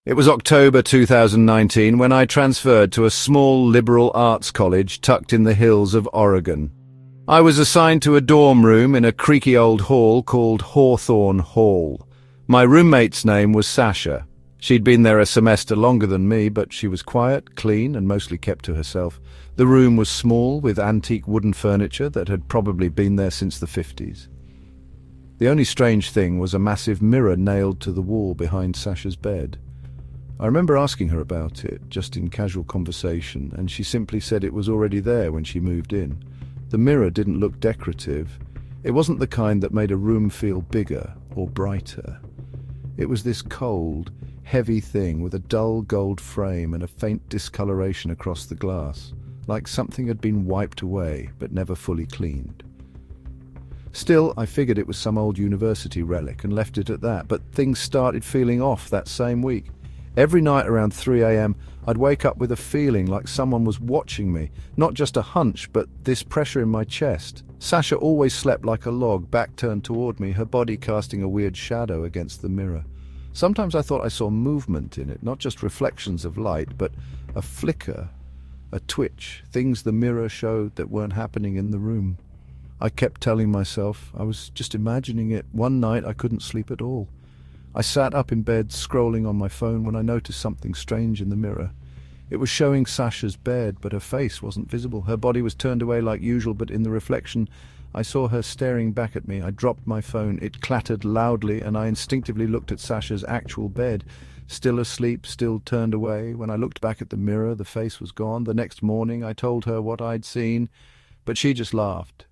It was October 2019 when I transferred to a small liberal arts college tucked in the hills of Oregon. I was assigned to a dorm room in a creaky old hall called Hawthorne Hall. My roommate's name was Sasha. She'd been there a semester longer than me, but she was quiet, clean, and mostly kept to herself. The room was small, with antique wooden furniture that had probably been there since the 50s. The only strange thing was a massive mirror nailed to the wall behind Sasha's bed. I remember asking her about it, just in casual conversation, and she simply said it was already there when she moved in. The mirror didn't look decorative. It wasn't the kind that made a room feel bigger or brighter. It was this cold, heavy thing with a dull gold frame and a faint discoloration across the glass, like something had been wiped away but never fully cleaned. Still, I figured it was some old university relic and left it at that, but things started feeling off that same week. Every night around 3 a.m, I'd wake up with a feeling like someone was watching me, not just a hunch, but this pressure in my chest. Sasha always slept like a log, back turned toward me, her body casting a weird shadow against the mirror. Sometimes I thought I saw movement in it, not just reflections of light, but a flicker, a twitch, things the mirror showed that weren't happening in the room. I kept telling myself I was just imagining it. One night I couldn't sleep at all. I sat up in bed, scrolling on my phone, when I noticed something strange in the mirror. It was showing Sasha's bed, but her face wasn't visible. Her body was turned away like usual, but in the reflection, I saw her staring back at me. I dropped my phone. It clattered loudly, and I instinctively looked at Sasha's actual bed. Still asleep, still turned away. When I looked back at the mirror, the face was gone. The next morning, I told her what I'd seen, but she just laughed.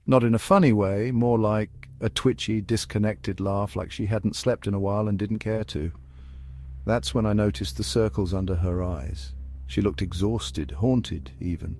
Not in a funny way, more like a twitchy, disconnected laugh, like she hadn't slept in a while and didn't care to. That's when I noticed the circles under her eyes. She looked exhausted, haunted even.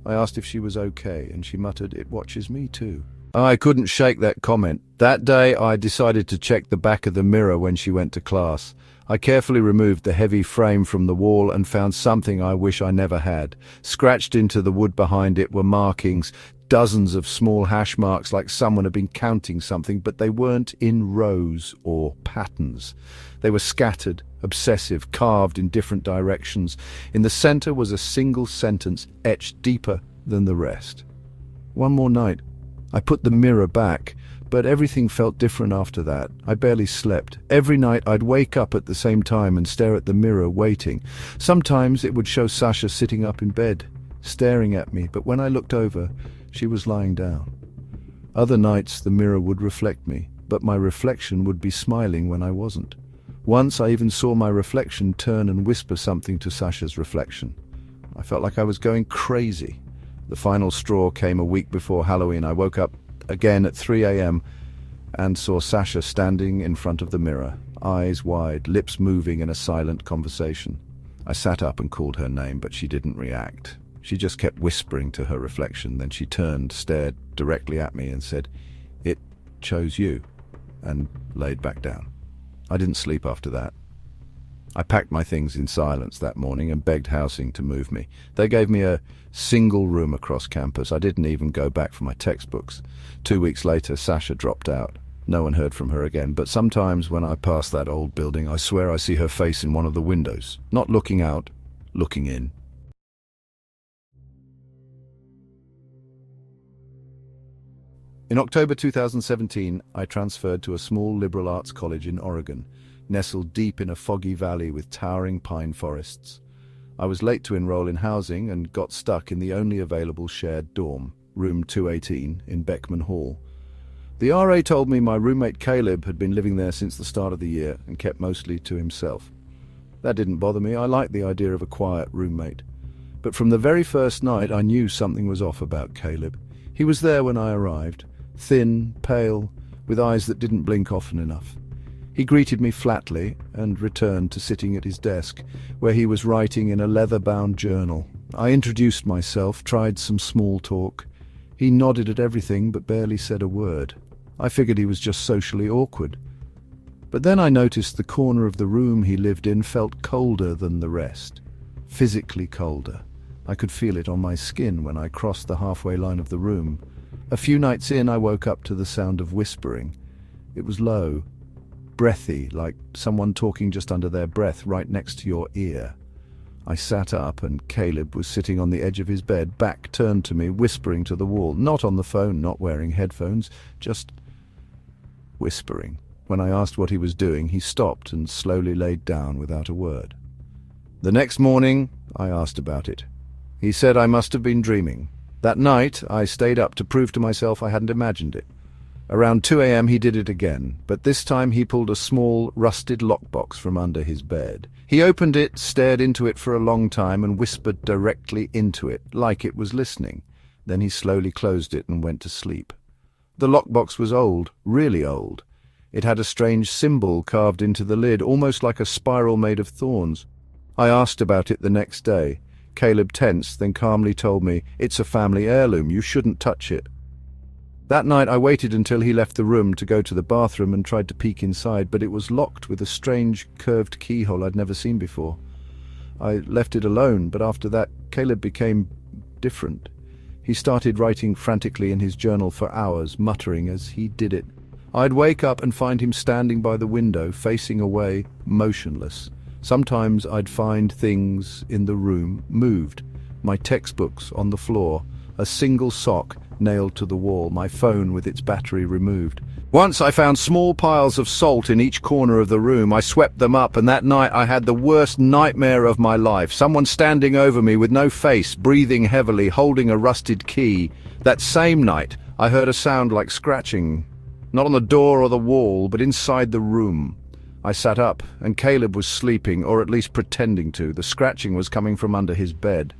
I asked if she was okay, and she muttered, "It watches me too." I couldn't shake that comment. That day I decided to check the back of the mirror when she went to class. I carefully removed the heavy frame from the wall and found something I wish I never had. Scratched into the wood behind it were markings, dozens of small hash marks, like someone had been counting something, but they weren't in rows or patterns. They were scattered, obsessive, carved in different directions. In the center was a single sentence etched deeper than the rest. One more night, I put the mirror back, but everything felt different after that. I barely slept. Every night I'd wake up at the same time and stare at the mirror, waiting. Sometimes it would show Sasha sitting up in bed, staring at me, but when I looked over, she was lying down. Other nights the mirror would reflect me, but my reflection would be smiling when I wasn't. Once I even saw my reflection turn and whisper something to Sasha's reflection. I felt like I was going crazy. The final straw came a week before Halloween. I woke up again at 3 a.m. and saw Sasha standing in front of the mirror, eyes wide, lips moving in a silent conversation. I sat up and called her name, but she didn't react. She just kept whispering to her reflection. Then she turned, stared directly at me and said, "It chose you," and laid back down. I didn't sleep after that. I packed my things in silence that morning and begged housing to move me. They gave me a single room across campus. I didn't even go back for my textbooks. 2 weeks later, Sasha dropped out. No one heard from her again, but sometimes when I pass that old building, I swear I see her face in one of the windows. Not looking out, looking in. In October 2017, I transferred to a small liberal arts college in Oregon, nestled deep in a foggy valley with towering pine forests. I was late to enroll in housing and got stuck in the only available shared dorm, room 218 in Beckman Hall. The RA told me my roommate Caleb had been living there since the start of the year and kept mostly to himself. That didn't bother me. I liked the idea of a quiet roommate. But from the very first night, I knew something was off about Caleb. He was there when I arrived, thin, pale, with eyes that didn't blink often enough. He greeted me flatly and returned to sitting at his desk, where he was writing in a leather-bound journal. I introduced myself, tried some small talk. He nodded at everything but barely said a word. I figured he was just socially awkward. But then I noticed the corner of the room he lived in felt colder than the rest. Physically colder. I could feel it on my skin when I crossed the halfway line of the room. A few nights in, I woke up to the sound of whispering. It was low, breathy, like someone talking just under their breath right next to your ear. I sat up and Caleb was sitting on the edge of his bed, back turned to me, whispering to the wall, not on the phone, not wearing headphones, just whispering. When I asked what he was doing, he stopped and slowly laid down without a word. The next morning, I asked about it. He said I must have been dreaming. That night, I stayed up to prove to myself I hadn't imagined it. Around 2 a.m. he did it again, but this time he pulled a small, rusted lockbox from under his bed. He opened it, stared into it for a long time, and whispered directly into it, like it was listening. Then he slowly closed it and went to sleep. The lockbox was old, really old. It had a strange symbol carved into the lid, almost like a spiral made of thorns. I asked about it the next day. Caleb tensed, then calmly told me, "It's a family heirloom, you shouldn't touch it." That night I waited until he left the room to go to the bathroom and tried to peek inside, but it was locked with a strange curved keyhole I'd never seen before. I left it alone, but after that Caleb became different. He started writing frantically in his journal for hours, muttering as he did it. I'd wake up and find him standing by the window, facing away, motionless. Sometimes I'd find things in the room moved, my textbooks on the floor, a single sock nailed to the wall, my phone with its battery removed. Once I found small piles of salt in each corner of the room. I swept them up, and that night I had the worst nightmare of my life. Someone standing over me with no face, breathing heavily, holding a rusted key. That same night I heard a sound like scratching, not on the door or the wall, but inside the room. I sat up, and Caleb was sleeping, or at least pretending to. The scratching was coming from under his bed.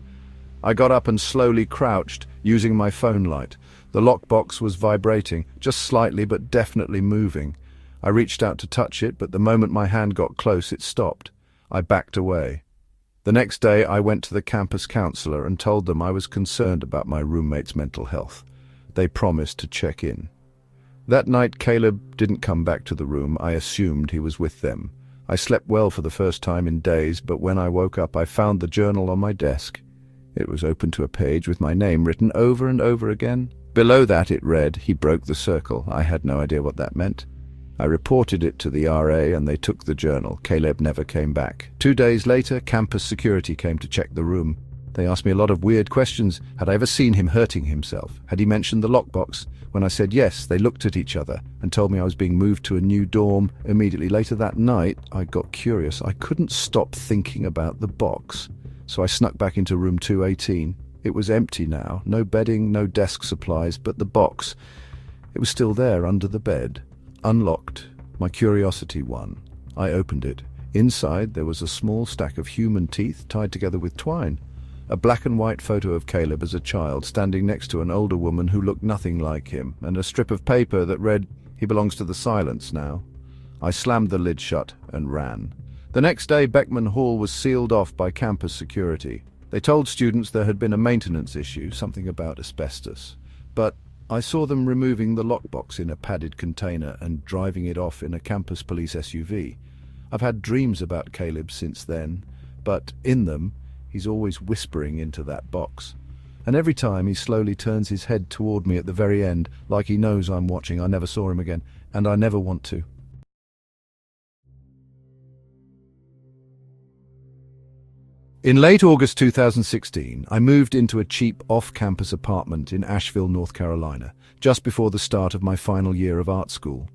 I got up and slowly crouched, using my phone light. The lockbox was vibrating, just slightly but definitely moving. I reached out to touch it, but the moment my hand got close, it stopped. I backed away. The next day, I went to the campus counselor and told them I was concerned about my roommate's mental health. They promised to check in. That night, Caleb didn't come back to the room. I assumed he was with them. I slept well for the first time in days, but when I woke up, I found the journal on my desk. It was open to a page with my name written over and over again. Below that it read, "He broke the circle." I had no idea what that meant. I reported it to the RA and they took the journal. Caleb never came back. 2 days later, campus security came to check the room. They asked me a lot of weird questions. Had I ever seen him hurting himself? Had he mentioned the lockbox? When I said yes, they looked at each other and told me I was being moved to a new dorm. Immediately later that night, I got curious. I couldn't stop thinking about the box. So I snuck back into room 218. It was empty now, no bedding, no desk supplies, but the box, it was still there under the bed. Unlocked, my curiosity won. I opened it. Inside there was a small stack of human teeth tied together with twine. A black and white photo of Caleb as a child, standing next to an older woman who looked nothing like him, and a strip of paper that read, "He belongs to the silence now." I slammed the lid shut and ran. The next day, Beckman Hall was sealed off by campus security. They told students there had been a maintenance issue, something about asbestos. But I saw them removing the lockbox in a padded container and driving it off in a campus police SUV. I've had dreams about Caleb since then, but in them, he's always whispering into that box. And every time he slowly turns his head toward me at the very end, like he knows I'm watching. I never saw him again, and I never want to. In late August 2016, I moved into a cheap off-campus apartment in Asheville, North Carolina, just before the start of my final year of art school.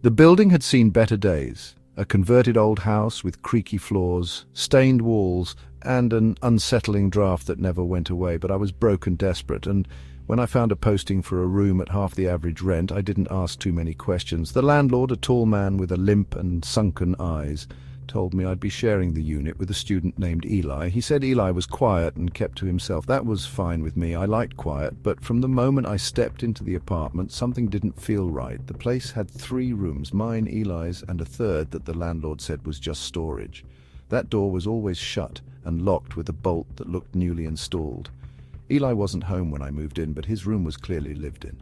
The building had seen better days, a converted old house with creaky floors, stained walls, and an unsettling draft that never went away, but I was broke and desperate, and when I found a posting for a room at half the average rent, I didn't ask too many questions. The landlord, a tall man with a limp and sunken eyes, told me I'd be sharing the unit with a student named Eli. He said Eli was quiet and kept to himself. That was fine with me. I liked quiet, but from the moment I stepped into the apartment, something didn't feel right. The place had 3 rooms, mine, Eli's, and a third that the landlord said was just storage. That door was always shut and locked with a bolt that looked newly installed. Eli wasn't home when I moved in, but his room was clearly lived in.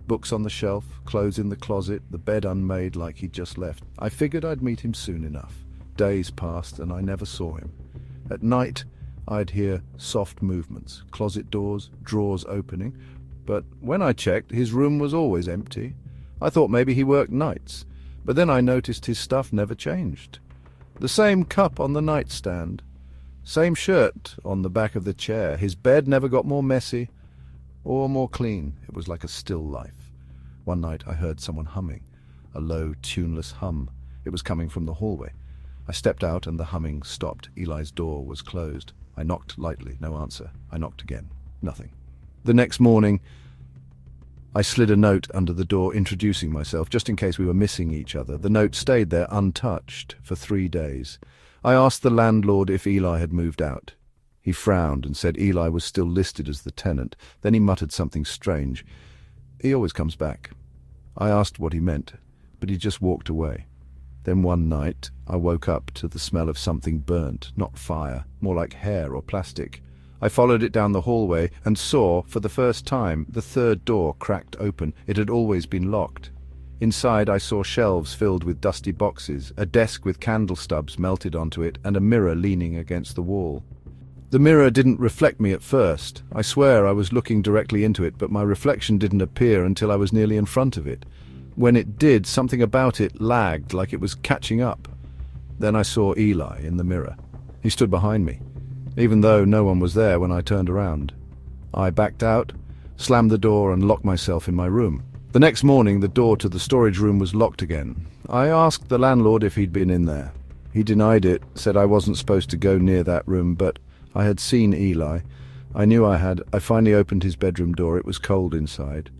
Books on the shelf, clothes in the closet, the bed unmade like he'd just left. I figured I'd meet him soon enough. Days passed and I never saw him. At night, I'd hear soft movements, closet doors, drawers opening, but when I checked, his room was always empty. I thought maybe he worked nights. But then I noticed his stuff never changed. The same cup on the nightstand, same shirt on the back of the chair. His bed never got more messy or more clean. It was like a still life. One night I heard someone humming, a low, tuneless hum. It was coming from the hallway. I stepped out and the humming stopped. Eli's door was closed. I knocked lightly, no answer. I knocked again, nothing. The next morning, I slid a note under the door introducing myself, just in case we were missing each other. The note stayed there untouched for 3 days. I asked the landlord if Eli had moved out. He frowned and said Eli was still listed as the tenant. Then he muttered something strange. He always comes back. I asked what he meant, but he just walked away. Then one night, I woke up to the smell of something burnt, not fire, more like hair or plastic. I followed it down the hallway and saw, for the first time, the third door cracked open. It had always been locked. Inside, I saw shelves filled with dusty boxes, a desk with candle stubs melted onto it, and a mirror leaning against the wall. The mirror didn't reflect me at first. I swear I was looking directly into it, but my reflection didn't appear until I was nearly in front of it. When it did, something about it lagged, like it was catching up. Then I saw Eli in the mirror. He stood behind me, even though no one was there when I turned around. I backed out, slammed the door, and locked myself in my room. The next morning, the door to the storage room was locked again. I asked the landlord if he'd been in there. He denied it, said I wasn't supposed to go near that room, but I had seen Eli. I knew I had. I finally opened his bedroom door. It was cold inside.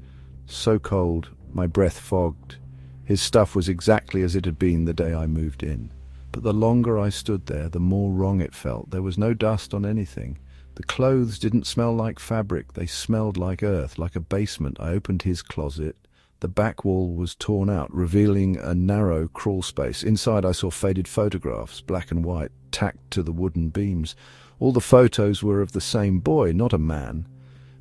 So cold, my breath fogged. His stuff was exactly as it had been the day I moved in. But the longer I stood there, the more wrong it felt. There was no dust on anything. The clothes didn't smell like fabric. They smelled like earth, like a basement. I opened his closet. The back wall was torn out, revealing a narrow crawl space. Inside I saw faded photographs, black and white, tacked to the wooden beams. All the photos were of the same boy, not a man.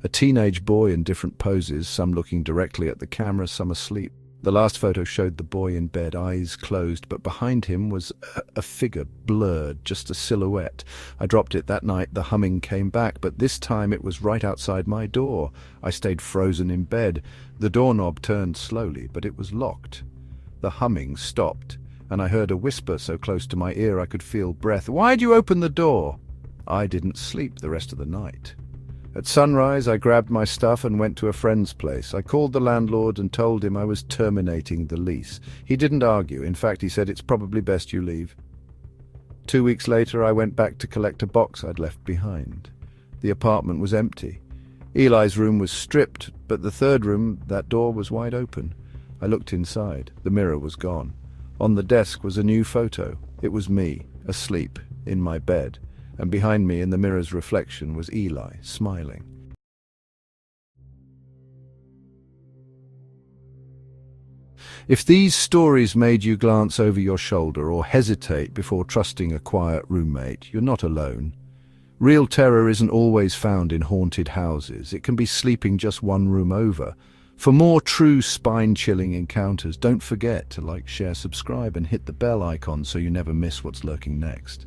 A teenage boy in different poses, some looking directly at the camera, some asleep. The last photo showed the boy in bed, eyes closed, but behind him was a figure, blurred, just a silhouette. I dropped it that night. The humming came back, but this time it was right outside my door. I stayed frozen in bed. The doorknob turned slowly, but it was locked. The humming stopped, and I heard a whisper so close to my ear I could feel breath. "Why'd you open the door?" I didn't sleep the rest of the night. At sunrise, I grabbed my stuff and went to a friend's place. I called the landlord and told him I was terminating the lease. He didn't argue. In fact, he said it's probably best you leave. 2 weeks later, I went back to collect a box I'd left behind. The apartment was empty. Eli's room was stripped, but the third room, that door was wide open. I looked inside. The mirror was gone. On the desk was a new photo. It was me, asleep, in my bed. And behind me in the mirror's reflection was Eli, smiling. If these stories made you glance over your shoulder or hesitate before trusting a quiet roommate, you're not alone. Real terror isn't always found in haunted houses. It can be sleeping just one room over. For more true spine-chilling encounters, don't forget to like, share, subscribe, and hit the bell icon so you never miss what's lurking next.